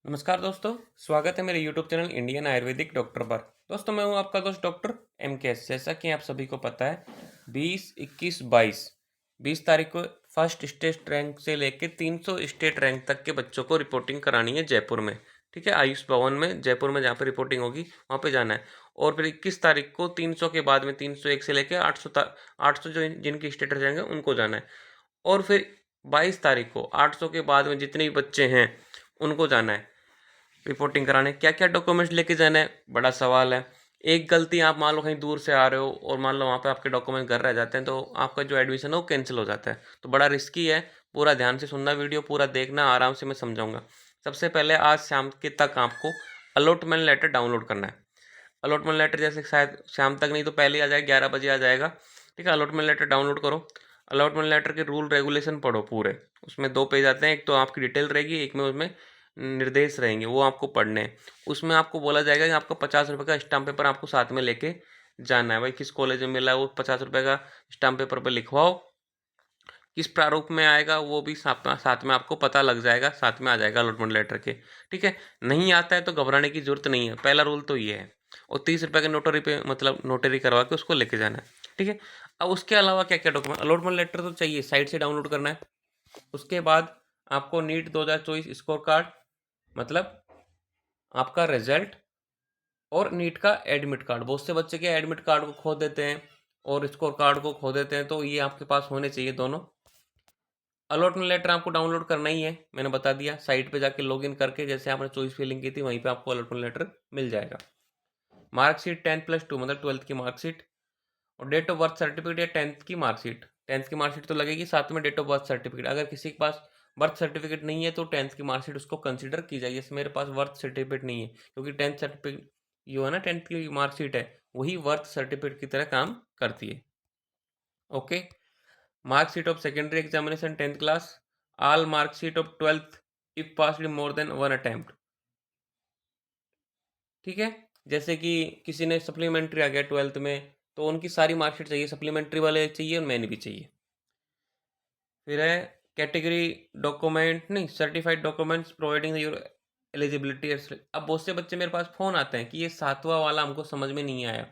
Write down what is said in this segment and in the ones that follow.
नमस्कार दोस्तों, स्वागत है मेरे YouTube channel Indian Ayurvedic doctor पर। दोस्तों मैं हूं आपका दोस्त डॉक्टर MKS। जैसा कि आप सभी को पता है 20, 21, 20 तारीख को फर्स्ट स्टेट रैंक से लेके 300 स्टेट रैंक तक के बच्चों को रिपोर्टिंग करानी है जयपुर में। ठीक है, आयुष भवन में जयपुर में जहाँ पे रिपोर्टिंग होगी वहाँ पे जाना है। और फिर 21 तारीख को 300 के बाद में 301 से लेकर 800 जो जिनकी स्टेट रहेंगे उनको जाना है। और फिर 22 तारीख को 800 के बाद में जितने भी बच्चे हैं उनको जाना है रिपोर्टिंग कराने। क्या क्या डॉक्यूमेंट्स लेके जाना है, बड़ा सवाल है। एक गलती, आप मान लो कहीं दूर से आ रहे हो और मान लो वहाँ पे आपके डॉक्यूमेंट घर रह जाते हैं तो आपका जो एडमिशन है वो कैंसिल हो जाता है, तो बड़ा रिस्की है। पूरा ध्यान से सुनना, वीडियो पूरा देखना, आराम से मैं समझाऊंगा। सबसे पहले आज शाम के तक आपको अलॉटमेंट लेटर डाउनलोड करना है। अलॉटमेंट लेटर जैसे शायद शाम तक नहीं तो पहले आ जाएगा, 11 बजे आ जाएगा। ठीक है, अलॉटमेंट लेटर डाउनलोड करो। अलॉटमेंट लेटर के रूल रेगुलेशन पढ़ो पूरे। उसमें 2 पेज आते हैं, एक तो आपकी डिटेल रहेगी, एक में उसमें निर्देश रहेंगे, वो आपको पढ़ने हैं। उसमें आपको बोला जाएगा कि आपको 50 रुपये का स्टाम्प पेपर आपको साथ में लेके जाना है। भाई किस कॉलेज में मिला है वो 50 रुपये का स्टाम्प पेपर पर लिखवाओ। किस प्रारूप में आएगा वो भी साथ में आपको पता लग जाएगा, साथ में आ जाएगा अलॉटमेंट लेटर के। ठीक है, नहीं आता है तो घबराने की जरूरत नहीं है, पहला रूल तो ये है। और 30 रुपये के नोटरी पे मतलब नोटरी करवा के उसको लेके जाना है। ठीक है, अब उसके अलावा क्या क्या डॉक्यूमेंट, अलॉटमेंट लेटर तो चाहिए, साइट से डाउनलोड करना है। उसके बाद आपको नीट 2024 स्कोर कार्ड, मतलब आपका रिजल्ट, और नीट का एडमिट कार्ड। बहुत से बच्चे के एडमिट कार्ड को खो देते हैं और स्कोर कार्ड को खो देते हैं, तो ये आपके पास होने चाहिए दोनों। अलॉटमेंट लेटर आपको डाउनलोड करना ही है, मैंने बता दिया। साइट पे जाके लॉगिन करके जैसे आपने चॉइस फिलिंग की थी वहीं पे आपको अलॉटमेंट लेटर मिल जाएगा। मार्कशीट 10+2 मतलब 12th की मार्कशीट, और डेट ऑफ बर्थ सर्टिफिकेट या 10th की मार्कशीट। 10th की मार्कशीट तो लगेगी, साथ में डेट ऑफ बर्थ सर्टिफिकेट। अगर किसी के पास बर्थ सर्टिफिकेट नहीं है तो 10th की मार्कशीट उसको कंसिडर की जाएगी। जैसे मेरे पास बर्थ सर्टिफिकेट नहीं है, क्योंकि 10th सर्टिफिकेट जो है ना, 10th की मार्कशीट है, वही बर्थ सर्टिफिकेट की तरह काम करती है। Okay, marksheet of secondary examination 10th class, all marksheet of 12th if passed in more than 1 attempt. ठीक है, जैसे कि किसी ने सप्लीमेंट्री आ गया 12th में, तो उनकी सारी मार्कशीट चाहिए, सप्लीमेंट्री वाले चाहिए और मैंने भी चाहिए। फिर है कैटेगरी डॉक्यूमेंट, नहीं, certified documents providing your eligibility. अब बहुत से बच्चे मेरे पास फ़ोन आते हैं कि ये 7वां वाला हमको समझ में नहीं आया।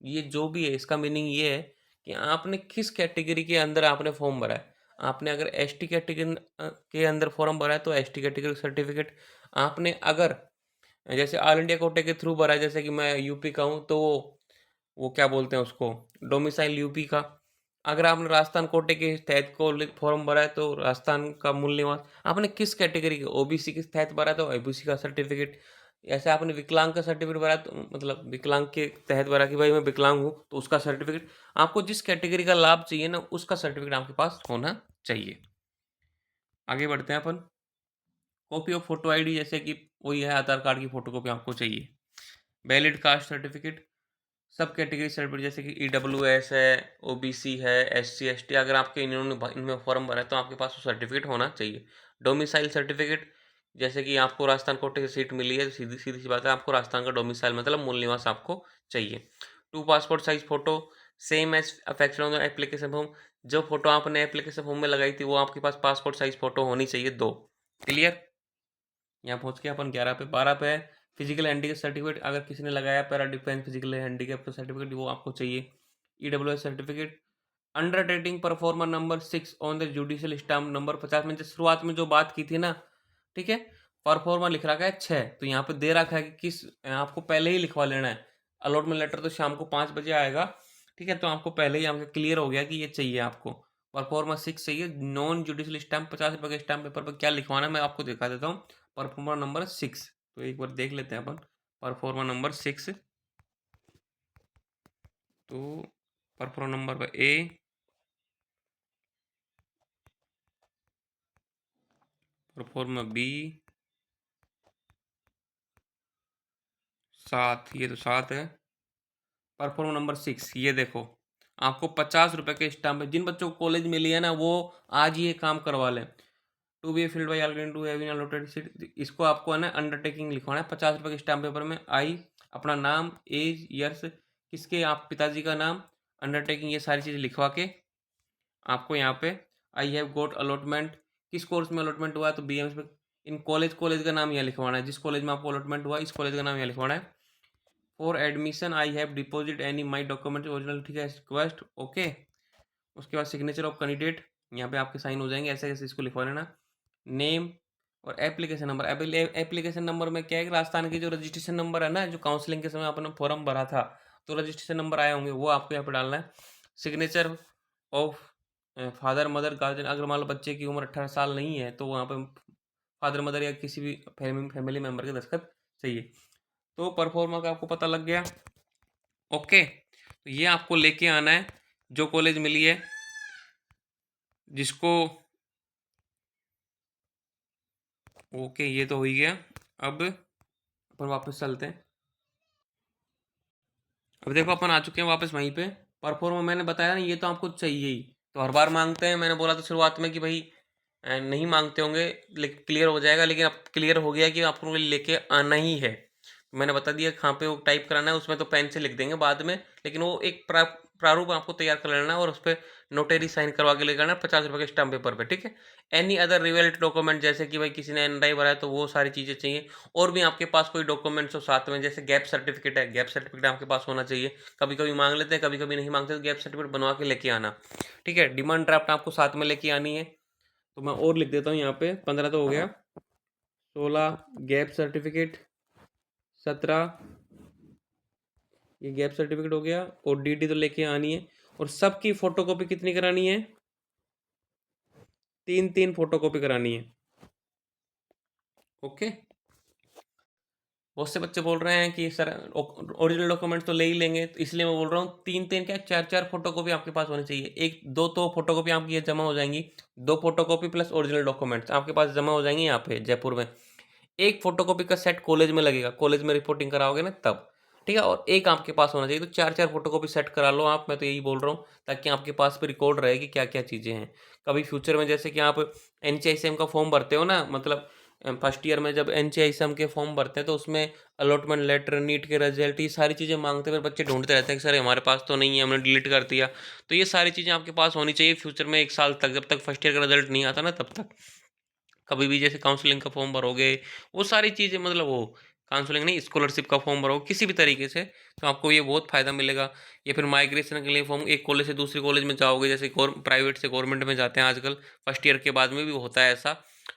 ये जो भी है इसका मीनिंग ये है कि आपने किस कैटेगरी के अंदर आपने फॉर्म भरा है। आपने अगर एसटी कैटेगरी के अंदर फॉर्म भरा है तो एसटी कैटेगरी सर्टिफिकेट। आपने अगर जैसे ऑल इंडिया कोटे के थ्रू भरा है, जैसे कि मैं यूपी का हूँ तो वो क्या बोलते हैं उसको, डोमिसाइल यूपी का। अगर आपने राजस्थान कोटे के तहत को फॉर्म भरा है तो राजस्थान का मूल निवास। आपने किस कैटेगरी के, ओबीसी के तहत भरा है तो ओबीसी का सर्टिफिकेट। ऐसे आपने विकलांग का सर्टिफिकेट भरा है तो मतलब विकलांग के तहत भरा कि भाई मैं विकलांग हूँ तो उसका सर्टिफिकेट। आपको जिस कैटेगरी का लाभ चाहिए ना उसका सर्टिफिकेट आपके पास होना चाहिए। आगे बढ़ते हैं अपन। कॉपी ऑफ फोटो आईडी, जैसे कि वही है, आधार कार्ड की फोटो कॉपी आपको चाहिए। वैलिड कास्ट सर्टिफिकेट, सब कैटेगरी सर्टिफिकेट, जैसे कि ईडब्ल्यूएस है, ओबीसी है, एससी एसटी, अगर आपके इनमें फॉर्म भरा है तो आपके पास वो सर्टिफिकेट होना चाहिए। डोमिसाइल सर्टिफिकेट, जैसे कि आपको राजस्थान कोटे से सीट मिली है, सीधी सीधी सी बात है, आपको राजस्थान का डोमिसाइल मतलब मूल निवास आपको चाहिए। 2 passport size photo, same as affection on the application form. जो फोटो आपने एप्लीकेशन फॉर्म में लगाई थी वो आपके पास पासपोर्ट साइज फोटो होनी चाहिए 2। क्लियर? यहाँ पहुँच के अपन 11 पे, 12 पे है फिजिकल हैंडीकैप सर्टिफिकेट। अगर किसी ने लगाया पैरा डिफेंस फिजिकल हैंडीकैप का सर्टिफिकेट, वो आपको चाहिए। EWS certificate, undertaking performer number 6 on the judicial stamp number 50 में, शुरुआत में जो बात की थी ना। ठीक है, परफॉर्मर लिख रखा है 6, तो यहाँ पे दे रखा है कि किस, आपको पहले ही लिखवा लेना है। अलॉटमेंट लेटर तो शाम को 5 बजे आएगा। ठीक है, तो आपको पहले ही आपको क्लियर हो गया कि ये चाहिए आपको। परफॉर्मर 6 चाहिए, नॉन जुडिशियल स्टाम्प 50 रुपये के स्टाम्प पेपर पर क्या लिखवाना है मैं आपको दिखा देता हूँ। परफॉर्मर नंबर 6, तो एक बार देख लेते हैं अपन। परफॉर्मर नंबर 6, तो परफॉर्मर नंबर पर ए, परफॉर्मर बी 7, ये तो 7 है। परफॉर्मर नंबर 6, ये देखो, आपको 50 रुपये के स्टाम्प है। जिन बच्चों को कॉलेज मिली है ना वो आज ही ये काम करवा लें। To be filled by already to have in allotted seat, इसको आपको है ना अंडरटेकिंग लिखवाना है 50 रुपये के स्टाम्प पेपर में। आई, अपना नाम, एज, ईयर्स, किसके, आप पिताजी का नाम, अंडरटेकिंग, ये सारी चीज़ें लिखवा के आपको यहाँ पे आई हैव गोट अलॉटमेंट, किस कोर्स में अलॉटमेंट हुआ है तो बीएमएस में, इन कॉलेज का नाम यहाँ लिखवाना है, जिस कॉलेज में आपको अलॉटमेंट हुआ इस कॉलेज का नाम यहाँ लिखवाना है। For admission I have deposit any my document original, ठीक है, रिक्वेस्ट, ओके। उसके बाद सिग्नेचर ऑफ कैंडिडेट, यहाँ पे आपके साइन हो जाएंगे, ऐसे ऐसे इसको लिखवा लेना। नेम और एप्लीकेशन नंबर। एप्लीकेशन नंबर में क्या है कि राजस्थान की जो रजिस्ट्रेशन नंबर है ना, जो काउंसलिंग के समय आपने फॉर्म भरा था तो रजिस्ट्रेशन नंबर आए होंगे, वो आपको यहाँ पे डालना है। Signature of father mother guardian, अगर मान लो बच्चे की उम्र 18 साल नहीं है तो वहाँ पे फादर मदर या किसी भी फैमिली मेम्बर के दस्तखत चाहिए। तो परफॉर्मा का आपको पता लग गया, ओके। तो ये आपको लेके आना है जो कॉलेज मिली है जिसको, ओके, ये तो हो ही गया। अब अपन वापस चलते हैं। अब देखो अपन आ चुके हैं वापस वहीं पे। परफॉर्मा मैंने बताया ना, ये तो आपको चाहिए ही, तो हर बार मांगते हैं, मैंने बोला था शुरुआत में कि भाई नहीं मांगते होंगे, लेकिन क्लियर हो जाएगा, लेकिन अब क्लियर हो गया कि आपको लेके आना ही है। मैंने बता दिया कहाँ पे वो टाइप कराना है, उसमें तो पेन से लिख देंगे बाद में, लेकिन वो एक प्रारूप आपको तैयार कर लेना है और उस पर नोटेरी साइन करवा के लेकर आना है 50 रुपये के स्टाम्प पेपर पे, ठीक है। एनी अदर रिवेल्ट डॉक्यूमेंट, जैसे कि भाई किसी ने एनआई भरा है तो वो सारी चीज़ें चाहिए। और भी आपके पास कोई डॉक्यूमेंट्स हो साथ में, जैसे गैप सर्टिफिकेट है, गैप सर्टिफिकेट आपके पास होना चाहिए। कभी कभी मांग लेते हैं, कभी कभी नहीं मांगते, तो गैप सर्टिफिकेट बनवा के लेके आना, ठीक है। डिमांड ड्राफ्ट आपको साथ में लेके आनी है। तो मैं और लिख देता हूँ यहाँ पे, 15 तो हो गया, 16 गैप सर्टिफिकेट, 17 ये गैप सर्टिफिकेट हो गया, और डीडी तो लेके आनी है। और सबकी फोटोकॉपी कितनी करानी है? 3 फोटोकॉपी करानी है, ओके। बहुत से बच्चे बोल रहे हैं कि सर ओरिजिनल डॉक्यूमेंट तो ले ही लेंगे, तो इसलिए मैं बोल रहा हूँ 3 क्या 4 फोटोकॉपी आपके पास होनी चाहिए। एक दो तो फोटोकॉपी आपकी ये जमा हो जाएंगी, 2 फोटोकॉपी प्लस ओरिजिनल डॉक्यूमेंट्स आपके पास जमा हो जाएंगे यहाँ पे जयपुर में। एक फोटोकॉपी का सेट कॉलेज में लगेगा, कॉलेज में रिपोर्टिंग कराओगे ना तब, ठीक है। और एक आपके पास होना चाहिए, तो 4 फोटोकॉपी सेट करा लो आप, मैं तो यही बोल रहा हूँ, ताकि आपके पास पे रिकॉर्ड रहे कि क्या क्या चीज़ें हैं। कभी फ्यूचर में जैसे कि आप एनसीआईसीएम का फॉर्म भरते हो ना, मतलब फर्स्ट ईयर में जब एनसीआईसीएम के फॉर्म भरते हैं तो उसमें अलॉटमेंट लेटर, नीट के रिजल्ट, ये सारी चीज़ें मांगते हुए बच्चे ढूंढते रहते हैं कि सर हमारे पास तो नहीं है, हमने डिलीट कर दिया। तो ये सारी चीज़ें आपके पास होनी चाहिए फ्यूचर में, 1 साल तक, जब तक फर्स्ट ईयर का रिजल्ट नहीं आता ना तब तक। कभी भी जैसे काउंसलिंग का फॉर्म भरोगे, वो सारी चीज़ें, मतलब वो काउंसलिंग नहीं, स्कॉलरशिप का फॉर्म भरोगे किसी भी तरीके से, तो आपको ये बहुत फ़ायदा मिलेगा। या फिर माइग्रेशन के लिए फॉर्म, एक कॉलेज से दूसरे कॉलेज में जाओगे, जैसे प्राइवेट से गवर्नमेंट में जाते हैं आजकल, फर्स्ट ईयर के बाद में भी होता है ऐसा,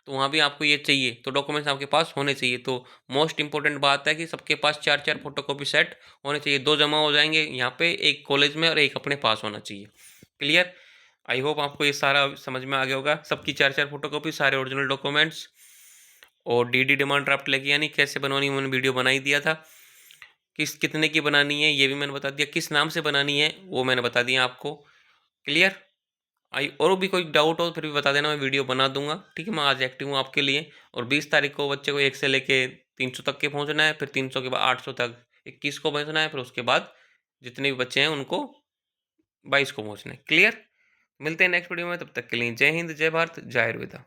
तो वहाँ भी आपको ये चाहिए, तो डॉक्यूमेंट्स आपके पास होने चाहिए। तो मोस्ट इंपॉर्टेंट बात है कि सबके पास 4 फोटोकॉपी सेट होने चाहिए, 2 जमा हो जाएंगे यहाँ पे, एक कॉलेज में और एक अपने पास होना चाहिए। क्लियर? आई होप आपको ये सारा समझ में आ गया होगा। सबकी 4 फोटोकॉपी, सारे ओरिजिनल डॉक्यूमेंट्स, और डीडी डिमांड ड्राफ्ट लेके यानी कैसे बनवानी मैंने वीडियो बना ही दिया था। किस कितने की बनानी है ये भी मैंने बता दिया, किस नाम से बनानी है वो मैंने बता दिया आपको। क्लियर? आई और भी कोई डाउट हो फिर भी बता देना, मैं वीडियो बना दूंगा, ठीक है। मैं आज एक्टिव हूँ आपके लिए। और 20 तारीख को बच्चे को 1 से लेके 300 तक के पहुँचना है, फिर 300 के बाद 800 तक 21 को पहुँचना है, फिर उसके बाद जितने भी बच्चे हैं उनको 22 को पहुँचना है। क्लियर? मिलते हैं नेक्स्ट वीडियो में, तब तक के लिए जय हिंद, जय भारत, जय आयुर्वेदा।